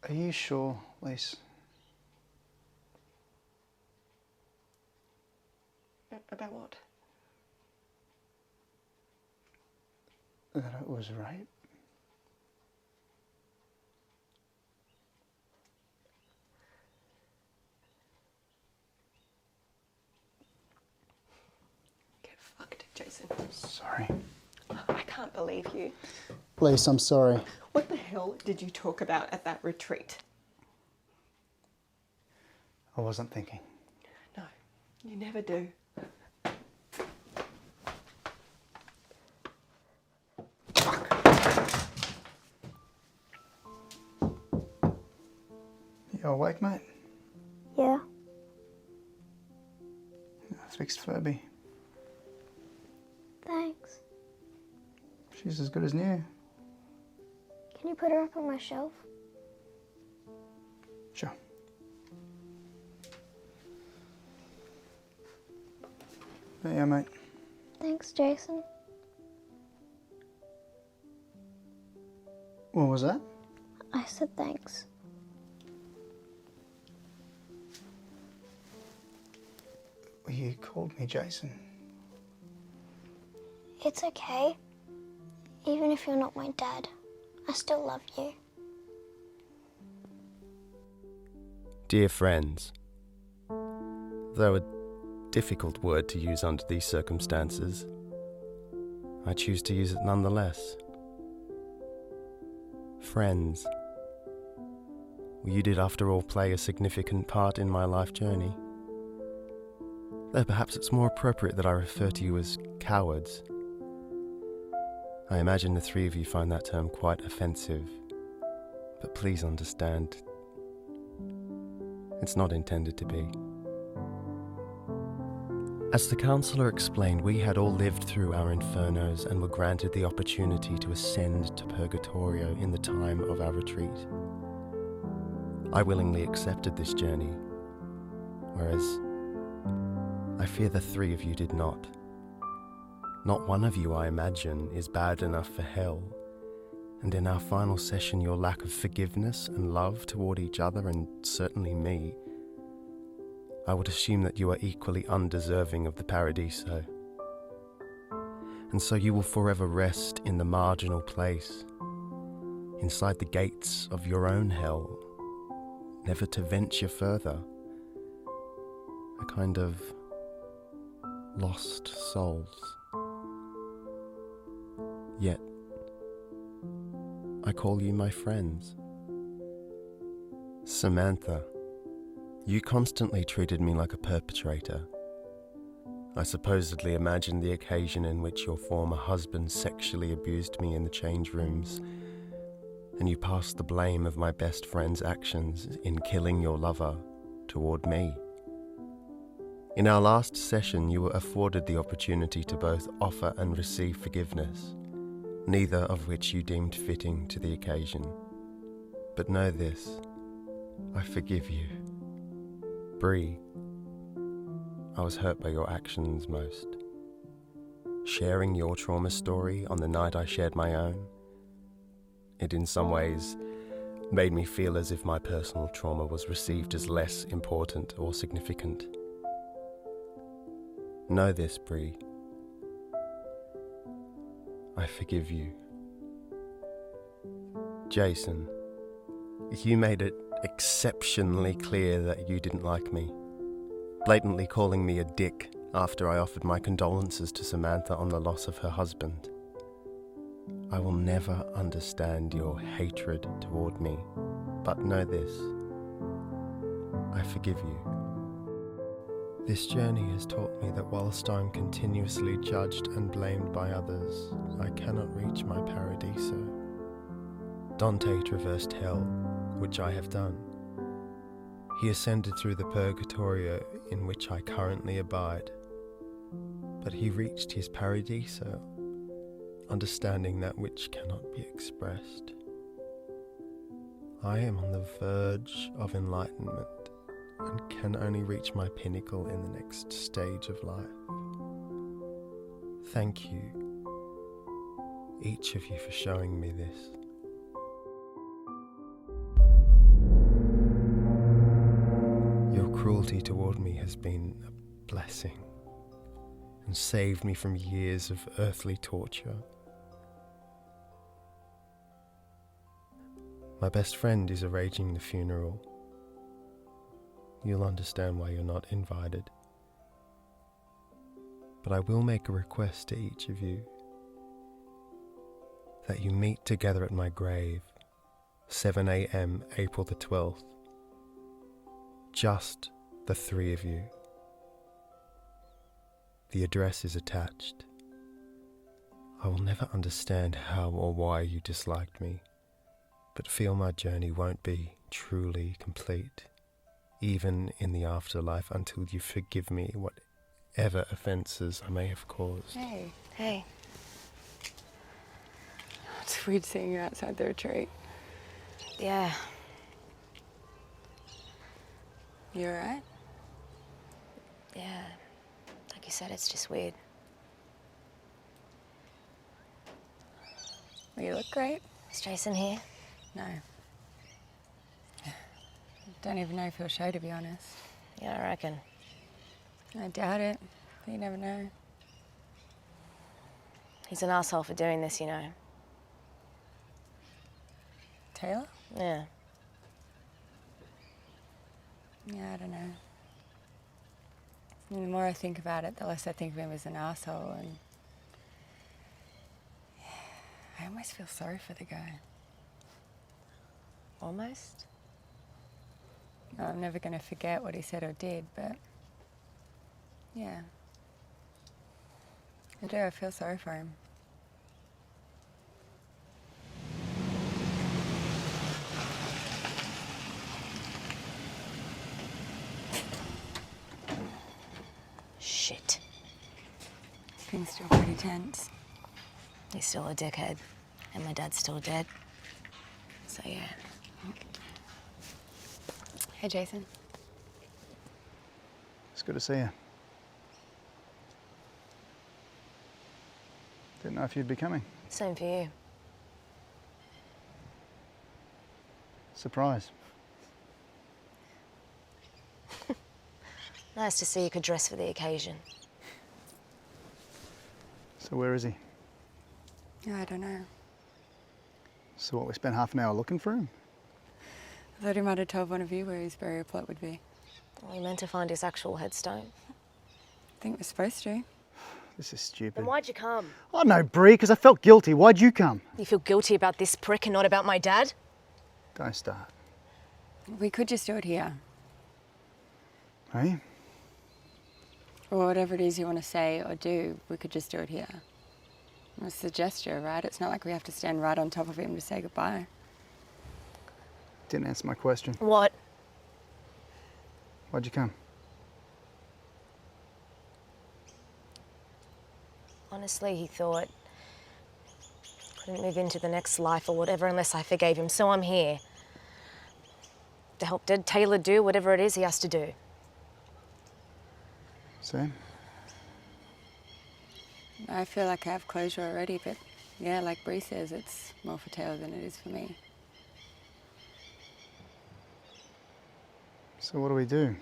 Are you sure, Lise? About what? That it was rape? Get fucked, Jason. Sorry. I can't believe you. Lise, I'm sorry. What the hell did you talk about at that retreat? I wasn't thinking. No, you never do. You awake, mate? Yeah. I fixed Furby. Thanks. She's as good as new. Can you put her up on my shelf? Sure. There you are, mate. Thanks, Jason. What was that? I said thanks. Well, you called me Jason. It's okay. Even if you're not my dad, I still love you. Dear friends, though a difficult word to use under these circumstances, I choose to use it nonetheless. Friends, you did after all play a significant part in my life journey. Though perhaps it's more appropriate that I refer to you as cowards. I imagine the three of you find that term quite offensive, but please understand, it's not intended to be. As the counsellor explained, we had all lived through our infernos and were granted the opportunity to ascend to Purgatorio in the time of our retreat. I willingly accepted this journey, whereas I fear the three of you did not. Not one of you, I imagine, is bad enough for hell, and in our final session your lack of forgiveness and love toward each other, and certainly me, I would assume that you are equally undeserving of the Paradiso. And so you will forever rest in the marginal place, inside the gates of your own hell, never to venture further. A kind of lost souls. Yet, I call you my friends. Samantha, you constantly treated me like a perpetrator. I supposedly imagined the occasion in which your former husband sexually abused me in the change rooms, and you passed the blame of my best friend's actions in killing your lover toward me. In our last session, you were afforded the opportunity to both offer and receive forgiveness, neither of which you deemed fitting to the occasion. But know this, I forgive you. Bree, I was hurt by your actions most. Sharing your trauma story on the night I shared my own, it in some ways made me feel as if my personal trauma was received as less important or significant. Know this, Bree. I forgive you. Jason, you made it exceptionally clear that you didn't like me, blatantly calling me a dick after I offered my condolences to Samantha on the loss of her husband. I will never understand your hatred toward me, but know this, I forgive you. This journey has taught me that whilst I'm continuously judged and blamed by others, I cannot reach my Paradiso. Dante traversed hell, which I have done. He ascended through the Purgatorio in which I currently abide. But he reached his Paradiso, understanding that which cannot be expressed. I am on the verge of enlightenment and can only reach my pinnacle in the next stage of life. Thank you, each of you, for showing me this. Your cruelty toward me has been a blessing and saved me from years of earthly torture. My best friend is arranging the funeral. You'll understand why you're not invited. But I will make a request to each of you, that you meet together at my grave, 7 a.m. April the 12th. Just the three of you. The address is attached. I will never understand how or why you disliked me, but feel my journey won't be truly complete, even in the afterlife, until you forgive me whatever offences I may have caused. Hey. Hey. It's weird seeing you outside the retreat. Yeah. You alright? Yeah. Like you said, it's just weird. Well, you look great. Is Jason here? No. Don't even know if he'll show, to be honest. Yeah, I reckon. I doubt it, but you never know. He's an asshole for doing this, you know. Taylor? Yeah. Yeah, I don't know. And the more I think about it, the less I think of him as an asshole, and I almost feel sorry for the guy. Almost? No, I'm never going to forget what he said or did, but yeah. I do, I feel sorry for him. Shit. Things still pretty tense. He's still a dickhead, and my dad's still dead. So yeah. Hey, Jason. It's good to see you. Didn't know if you'd be coming. Same for you. Surprise. Nice to see you could dress for the occasion. So where is he? I don't know. So what, we spent half an hour looking for him? I thought he might have told one of you where his burial plot would be. We meant to find his actual headstone. I think we're supposed to. This is stupid. Then why'd you come? Oh no, Bree, because I felt guilty. Why'd you come? You feel guilty about this prick and not about my dad? Don't start. We could just do it here. Hey? Or whatever it is you want to say or do, we could just do it here. It's a gesture, right? It's not like we have to stand right on top of him to say goodbye. Didn't answer my question. What? Why'd you come? Honestly, he thought couldn't move into the next life or whatever unless I forgave him, so I'm here. To help dead Taylor do whatever it is he has to do. Sam? I feel like I have closure already, but yeah, like Bree says, it's more for Taylor than it is for me. So what do we do?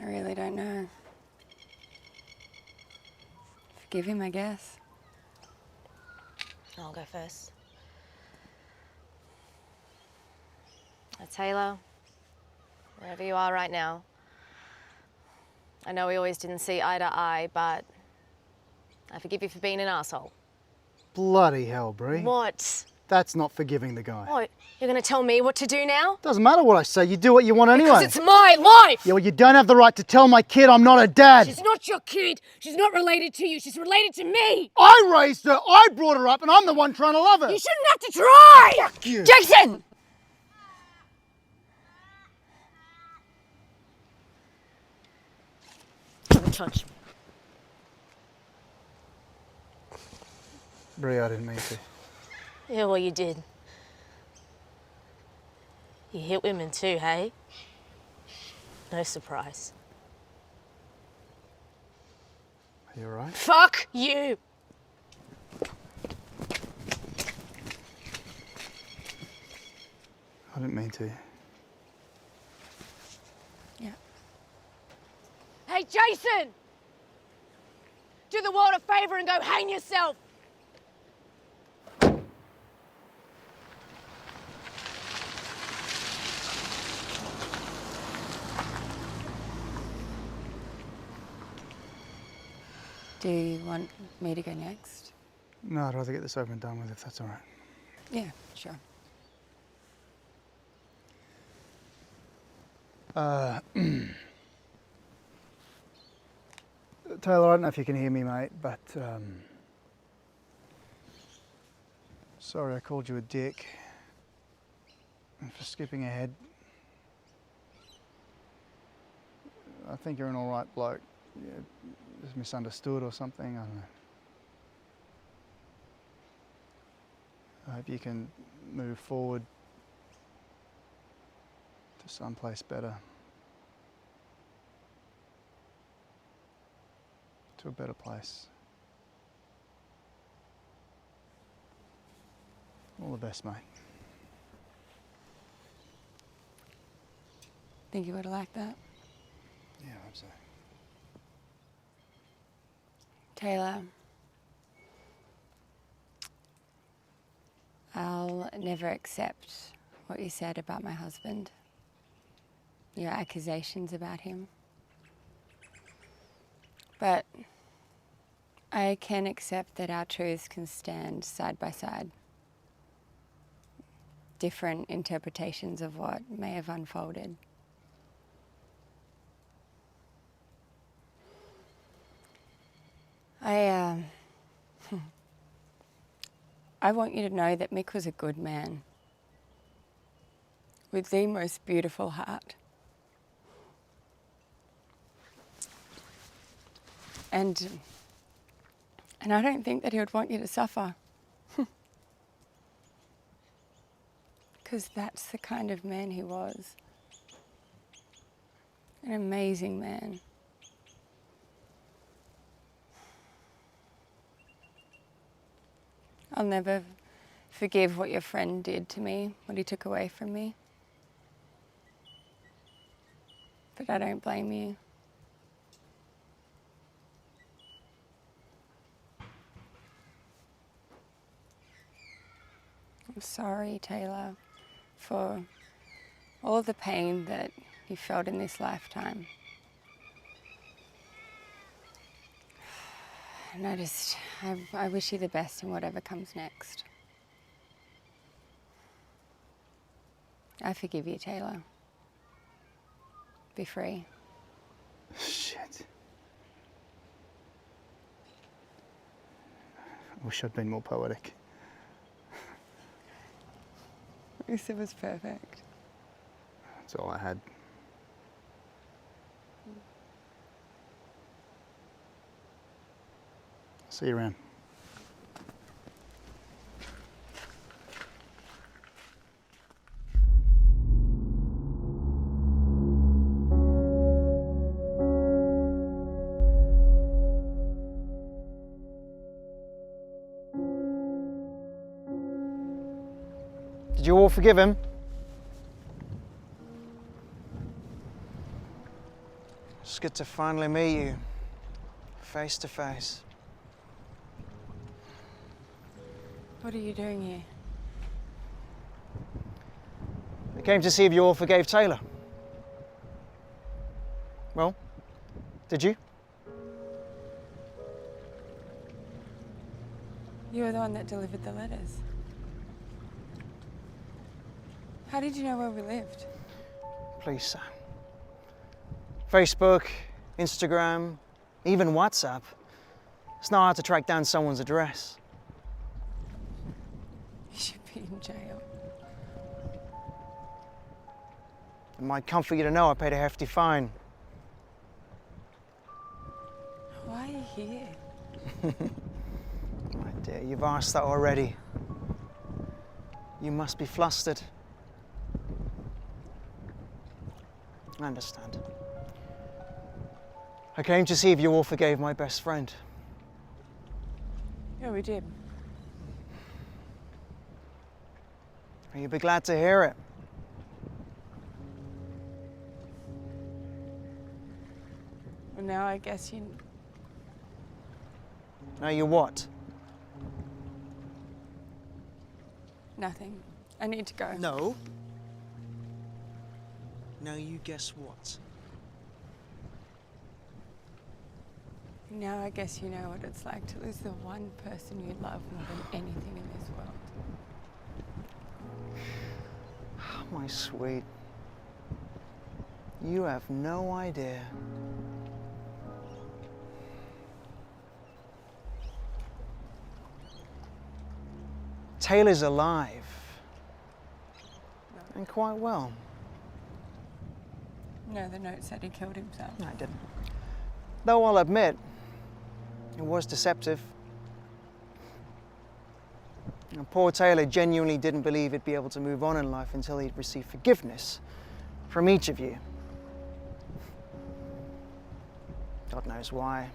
I really don't know. Forgive him, I guess. I'll go first. Taylor, wherever you are right now, I know we always didn't see eye to eye, but I forgive you for being an asshole. Bloody hell, Bree. What? That's not forgiving the guy. What? You're gonna tell me what to do now? Doesn't matter what I say, you do what you want anyway. Because it's my life! Yeah, well, you don't have the right to tell my kid I'm not a dad. She's not your kid. She's not related to you. She's related to me. I raised her, I brought her up, and I'm the one trying to love her. You shouldn't have to try! Fuck you. Jason! Don't touch me. Bree, I didn't mean to. Yeah, well, you did. You hit women too, hey? No surprise. Are you alright? Fuck you! I didn't mean to. Yeah. Hey, Jason! Do the world a favour and go hang yourself! Do you want me to go next? No, I'd rather get this over and done with if that's alright. Yeah, sure. Taylor, I don't know if you can hear me, mate, but sorry I called you a dick and for skipping ahead. I think you're an alright bloke. Yeah, just misunderstood or something, I don't know. I hope you can move forward to someplace better. To a better place. All the best, mate. Think you would have liked that? Yeah, I hope so. Taylor, I'll never accept what you said about my husband, your accusations about him. But I can accept that our truths can stand side by side. Different interpretations of what may have unfolded. I want you to know that Mick was a good man with the most beautiful heart. And I don't think that he would want you to suffer. Because that's the kind of man he was. An amazing man. I'll never forgive what your friend did to me, what he took away from me. But I don't blame you. I'm sorry, Taylor, for all the pain that you felt in this lifetime. And I wish you the best in whatever comes next. I forgive you, Taylor. Be free. Shit. I wish I'd been more poetic. It was perfect. That's all I had. See you around. Did you all forgive him? It's good to finally meet you, face to face. What are you doing here? I came to see if you all forgave Taylor. Well, did you? You were the one that delivered the letters. How did you know where we lived? Please, Sam. Facebook, Instagram, even WhatsApp. It's not hard to track down someone's address. You should be in jail. It might comfort you to know I paid a hefty fine. Why are you here? My dear, you've asked that already. You must be flustered. I understand. I came to see if you all forgave my best friend. Yeah, we did. You'll be glad to hear it. Well, now I guess you... Now you what? Nothing. I need to go. No. Now you guess what? Now I guess you know what it's like to lose the one person you love more than anything in this world. My sweet. You have no idea. Taylor's alive. No. And quite well. No, the note said he killed himself. No, I didn't. Though I'll admit, it was deceptive. And poor Taylor genuinely didn't believe he'd be able to move on in life until he'd received forgiveness from each of you. God knows why.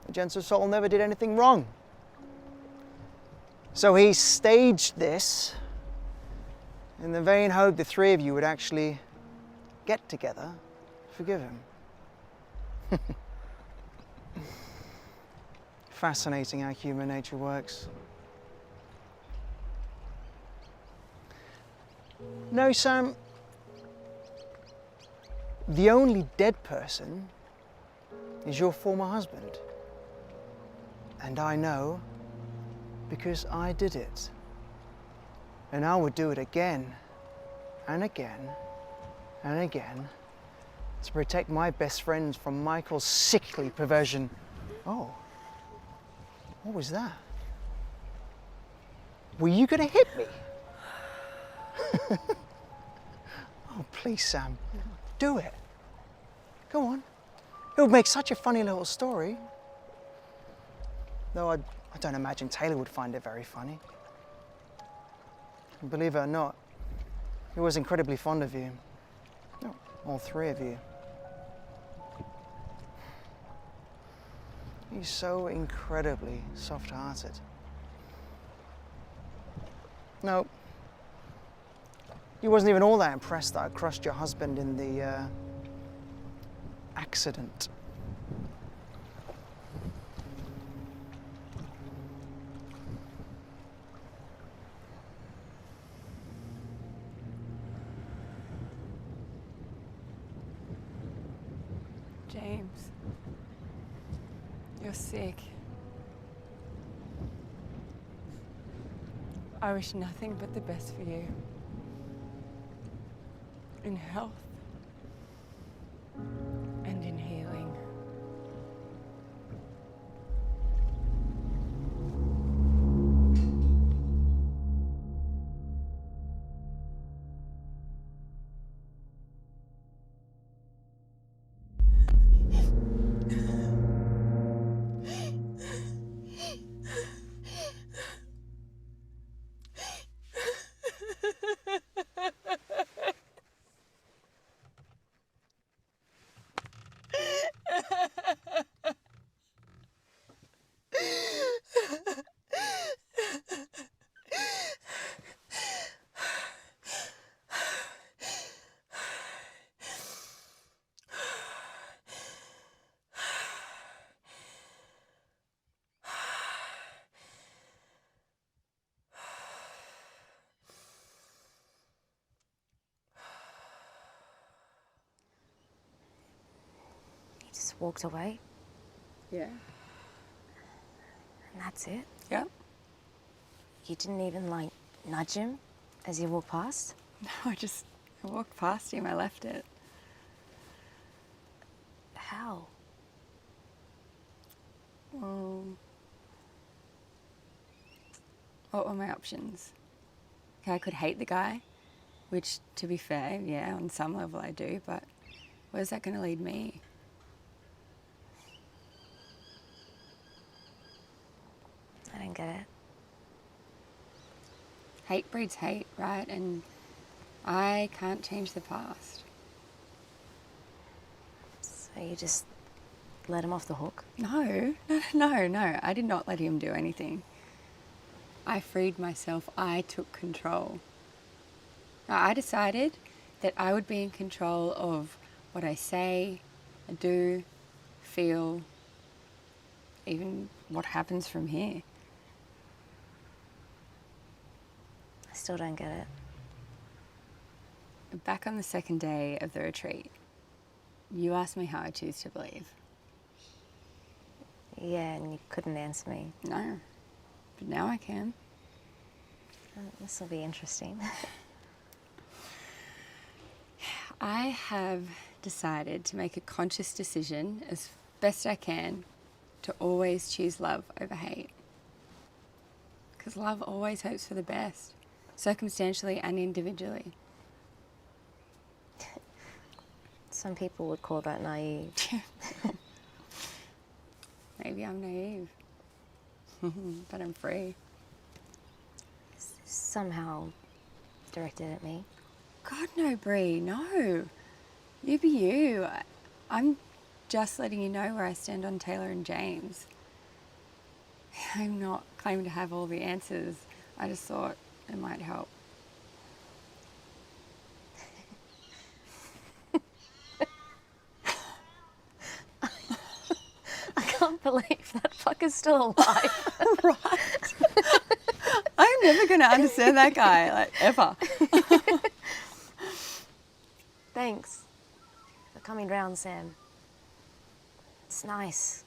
The gentle soul never did anything wrong. So he staged this in the vain hope the three of you would actually get together, forgive him. Fascinating how human nature works. No, Sam. The only dead person is your former husband. And I know because I did it. And I would do it again and again and again to protect my best friends from Michael's sickly perversion. Oh, what was that? Were you gonna hit me? Oh, please, Sam, do it. Go on. It would make such a funny little story. Though I don't imagine Taylor would find it very funny. And believe it or not, he was incredibly fond of you. Oh, all three of you. He's so incredibly soft-hearted. No, he wasn't even all that impressed that I crushed your husband in the accident. James, you're sick. I wish nothing but the best for you. In health and in healing. He just walked away, Yeah. and that's it. Yep. You didn't even, like, nudge him as you walked past? No, I walked past him, I left it. How? Well, what were my options? Okay, I could hate the guy, which, to be fair, yeah, on some level I do, but where's that going to lead me? I don't get it. Hate breeds hate, right? And I can't change the past. So you just let him off the hook? No. I did not let him do anything. I freed myself. I took control. I decided that I would be in control of what I say, do, feel, even what happens from here. I still don't get it. Back on the second day of the retreat, you asked me how I choose to believe. Yeah, and you couldn't answer me. No, but now I can. This will be interesting. I have decided to make a conscious decision, as best I can, to always choose love over hate. Because love always hopes for the best, circumstantially and individually. Some people would call that naive. Maybe I'm naive, but I'm free. Somehow directed at me. God, no, Bree, no. You be you. I'm just letting you know where I stand on Taylor and James. I'm not claiming to have all the answers. I just thought it might help. believe that fucker's still alive. Right. I'm never going to understand that guy, like, ever. Thanks for coming round, Sam. It's nice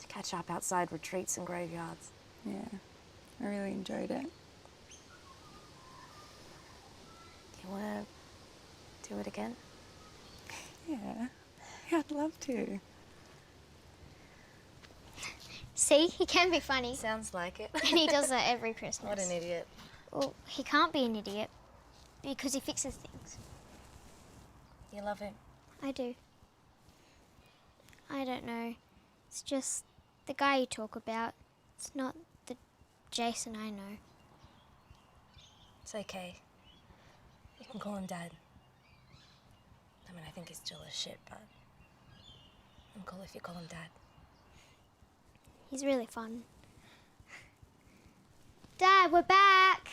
to catch up outside retreats and graveyards. Yeah, I really enjoyed it. You want to do it again? Yeah, I'd love to. See, he can be funny. Sounds like it. And he does that every Christmas. What an idiot. Well, he can't be an idiot because he fixes things. You love him? I do. I don't know. It's just the guy you talk about. It's not the Jason I know. It's okay. You can call him Dad. I mean, I think he's still a shit, but I'm cool if you call him Dad. He's really fun. Dad, we're back!